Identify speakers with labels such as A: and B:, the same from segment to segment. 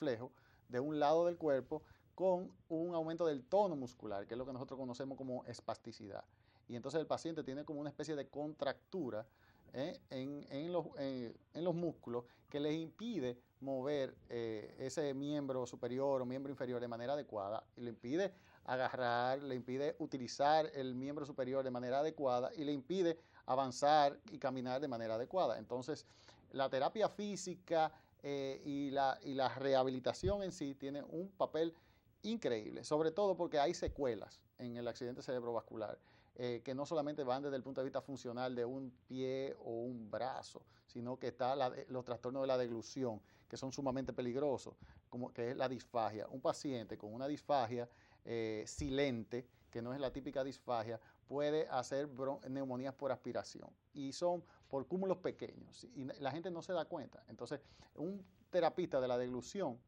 A: reflejo de un lado del cuerpo con un aumento del tono muscular, que es lo que nosotros conocemos como espasticidad. Y entonces el paciente tiene como una especie de contractura en los músculos que les impide mover ese miembro superior o miembro inferior de manera adecuada, y le impide agarrar, le impide utilizar el miembro superior de manera adecuada y le impide avanzar y caminar de manera adecuada. Entonces, la terapia física y la rehabilitación en sí tiene un papel increíble, sobre todo porque hay secuelas en el accidente cerebrovascular que no solamente van desde el punto de vista funcional de un pie o un brazo, sino que está los trastornos de la deglución, que son sumamente peligrosos, como que es la disfagia. Un paciente con una disfagia silente, que no es la típica disfagia, puede hacer neumonías por aspiración y son por cúmulos pequeños y la gente no se da cuenta. Entonces, un terapista de la deglución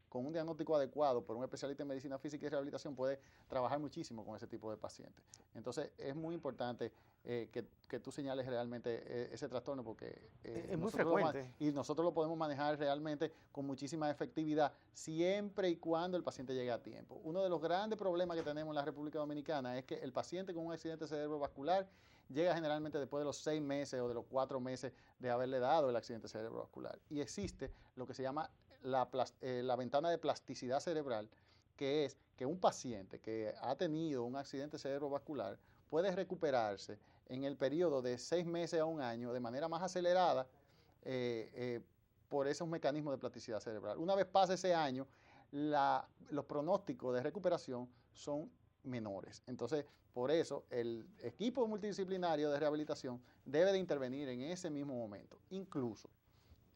A: con un diagnóstico adecuado por un especialista en medicina física y rehabilitación puede trabajar muchísimo con ese tipo de pacientes. Entonces es muy importante que tú señales realmente ese trastorno porque
B: Es muy frecuente.
A: nosotros lo podemos manejar realmente con muchísima efectividad siempre y cuando el paciente llegue a tiempo. Uno de los grandes problemas que tenemos en la República Dominicana es que el paciente con un accidente cerebrovascular llega generalmente después de los 6 meses o de los 4 meses de haberle dado el accidente cerebrovascular. Y existe lo que se llama la ventana de plasticidad cerebral, que es que un paciente que ha tenido un accidente cerebrovascular puede recuperarse en el periodo de 6 meses a un año de manera más acelerada por esos mecanismos de plasticidad cerebral. Una vez pasa ese año, los pronósticos de recuperación son menores. Entonces, por eso el equipo multidisciplinario de rehabilitación debe de intervenir en ese mismo momento. Incluso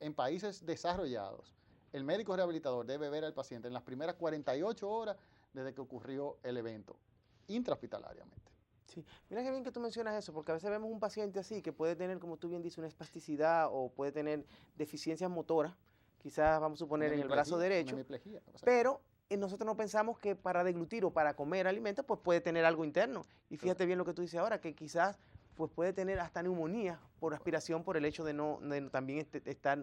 A: en países desarrollados, el médico rehabilitador debe ver al paciente en las primeras 48 horas desde que ocurrió el evento, intrahospitalariamente.
B: Sí, mira qué bien que tú mencionas eso, porque a veces vemos un paciente así que puede tener, como tú bien dices, una espasticidad o puede tener deficiencias motoras, quizás vamos a suponer en el brazo derecho, pero nosotros no pensamos que para deglutir o para comer alimentos, pues puede tener algo interno. Y fíjate bien lo que tú dices ahora, que quizás pues puede tener hasta neumonía por aspiración por el hecho de no también estar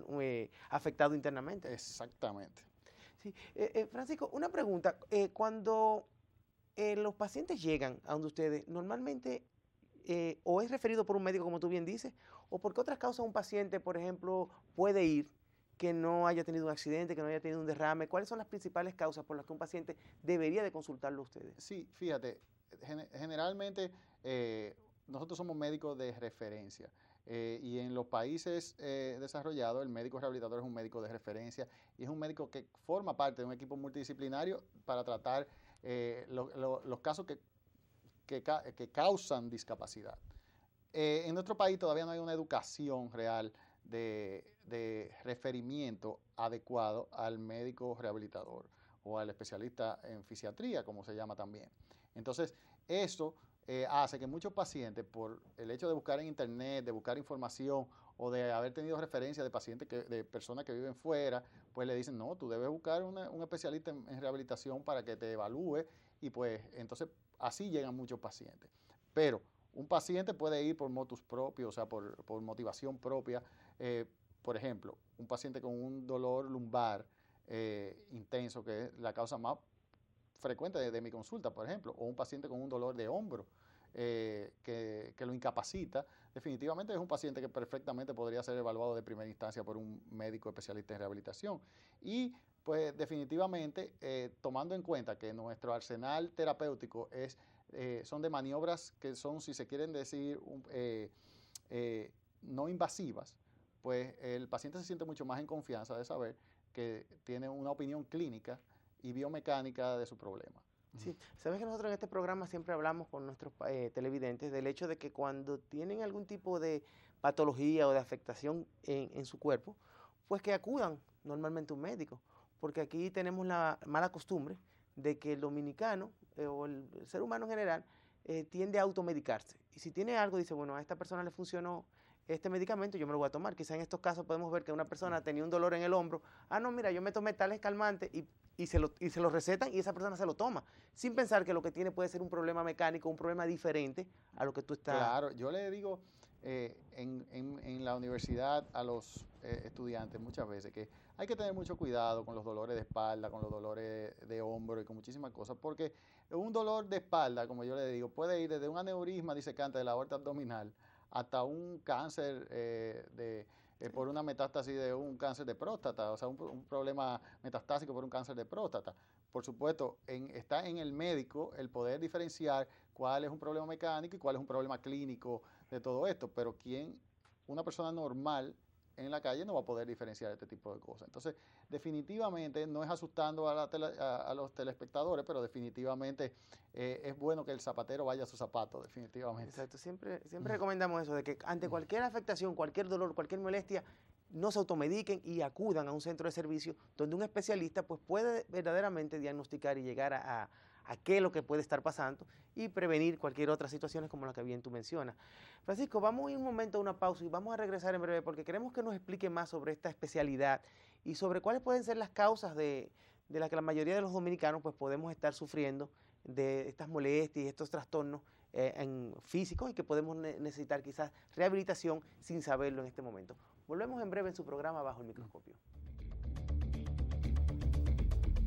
B: afectado internamente.
A: Exactamente.
B: Sí. Francisco, una pregunta. Cuando los pacientes llegan a donde ustedes, normalmente o es referido por un médico, como tú bien dices, o por qué otras causas un paciente, por ejemplo, puede ir que no haya tenido un accidente, que no haya tenido un derrame. ¿Cuáles son las principales causas por las que un paciente debería de consultarlo a ustedes?
A: Sí, fíjate, generalmente nosotros somos médicos de referencia. Y en los países desarrollados, el médico rehabilitador es un médico de referencia y es un médico que forma parte de un equipo multidisciplinario para tratar los casos que causan discapacidad. En nuestro país todavía no hay una educación real de referimiento adecuado al médico rehabilitador o al especialista en fisiatría, como se llama también. Entonces, eso hace que muchos pacientes, por el hecho de buscar en internet, de buscar información o de haber tenido referencia de pacientes, de personas que viven fuera, pues le dicen, no, tú debes buscar un especialista en rehabilitación para que te evalúe y pues entonces así llegan muchos pacientes. Pero un paciente puede ir por motus propio, o sea, por motivación propia. Por ejemplo, un paciente con un dolor lumbar intenso, que es la causa más frecuente de mi consulta, por ejemplo, o un paciente con un dolor de hombro que lo incapacita, definitivamente es un paciente que perfectamente podría ser evaluado de primera instancia por un médico especialista en rehabilitación. Y pues definitivamente, tomando en cuenta que nuestro arsenal terapéutico son de maniobras que son, si se quieren decir, no invasivas, pues el paciente se siente mucho más en confianza de saber que tiene una opinión clínica y biomecánica de su problema.
B: Sí, sabes que nosotros en este programa siempre hablamos con nuestros televidentes del hecho de que cuando tienen algún tipo de patología o de afectación en su cuerpo, pues que acudan normalmente a un médico, porque aquí tenemos la mala costumbre de que el dominicano o el ser humano en general tiende a automedicarse. Y si tiene algo, dice, bueno, a esta persona le funcionó este medicamento, yo me lo voy a tomar. Quizá en estos casos podemos ver que una persona tenía un dolor en el hombro, no, mira, yo me tomé tales calmantes y se lo recetan y esa persona se lo toma, sin pensar que lo que tiene puede ser un problema mecánico, un problema diferente a lo que tú estás.
A: Claro, yo le digo en la universidad a los estudiantes muchas veces que hay que tener mucho cuidado con los dolores de espalda, con los dolores de hombro y con muchísimas cosas, porque un dolor de espalda, como yo le digo, puede ir desde un aneurisma disecante de la aorta abdominal hasta un cáncer por una metástasis de un cáncer de próstata, o sea, un problema metastásico por un cáncer de próstata. Por supuesto, está en el médico el poder diferenciar cuál es un problema mecánico y cuál es un problema clínico de todo esto, pero una persona normal en la calle no va a poder diferenciar este tipo de cosas. Entonces, definitivamente, no es asustando a los telespectadores, pero definitivamente es bueno que el zapatero vaya a su zapato, definitivamente.
B: Exacto, siempre recomendamos eso, de que ante cualquier afectación, cualquier dolor, cualquier molestia, no se automediquen y acudan a un centro de servicio donde un especialista pues puede verdaderamente diagnosticar y llegar a qué es lo que puede estar pasando y prevenir cualquier otra situación como la que bien tú mencionas. Francisco, vamos a ir un momento a una pausa y vamos a regresar en breve porque queremos que nos explique más sobre esta especialidad y sobre cuáles pueden ser las causas de las que la mayoría de los dominicanos pues podemos estar sufriendo de estas molestias y estos trastornos físicos y que podemos necesitar quizás rehabilitación sin saberlo en este momento. Volvemos en breve en su programa Bajo el Microscopio.